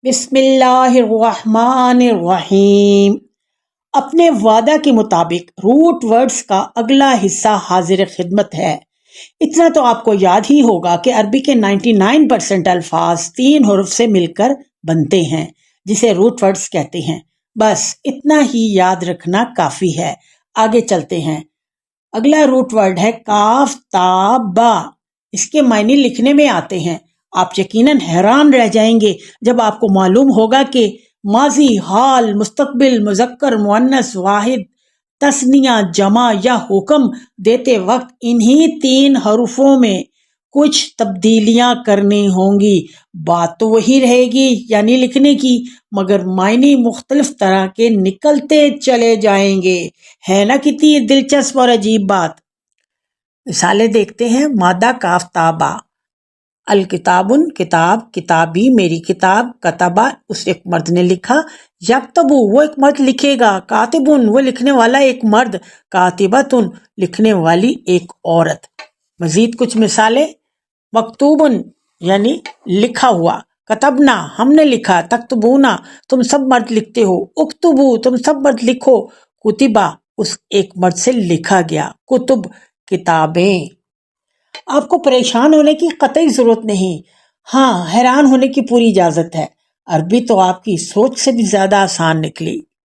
بسم اللہ الرحمن الرحیم۔ اپنے وعدہ کے مطابق روٹ ورڈز کا اگلا حصہ حاضر خدمت ہے۔ اتنا تو آپ کو یاد ہی ہوگا کہ عربی کے 99% الفاظ 3 حروف سے مل کر بنتے ہیں، جسے روٹ ورڈز کہتے ہیں۔ بس اتنا ہی یاد رکھنا کافی ہے۔ آگے چلتے ہیں۔ اگلا روٹ ورڈ ہے کاف تا با۔ اس کے معنی لکھنے میں آتے ہیں۔ آپ یقیناً حیران رہ جائیں گے جب آپ کو معلوم ہوگا کہ ماضی، حال، مستقبل، مذکر، مؤنث، واحد، تثنیہ، جمع یا حکم دیتے وقت انہی 3 حروفوں میں کچھ تبدیلیاں کرنی ہوں گی۔ بات تو وہی رہے گی یعنی لکھنے کی، مگر معنی مختلف طرح کے نکلتے چلے جائیں گے۔ ہے نا کتنی دلچسپ اور عجیب بات؟ مثالیں دیکھتے ہیں۔ مادہ کاف تا با۔ الکتابن کتاب، کتابی میری کتاب، کتبہ اس ایک مرد نے لکھا، یکتبو وہ ایک مرد لکھے گا، کاتبن وہ لکھنے والا ایک مرد، کاتبتن لکھنے والی ایک عورت۔ مزید کچھ مثالیں۔ مکتوبن یعنی لکھا ہوا، کتبنا ہم نے لکھا، تکتبونا تم سب مرد لکھتے ہو، اکتبو تم سب مرد لکھو، کتبہ اس ایک مرد سے لکھا گیا، کتب کتابیں۔ آپ کو پریشان ہونے کی قطعی ضرورت نہیں، ہاں حیران ہونے کی پوری اجازت ہے۔ عربی تو آپ کی سوچ سے بھی زیادہ آسان نکلی۔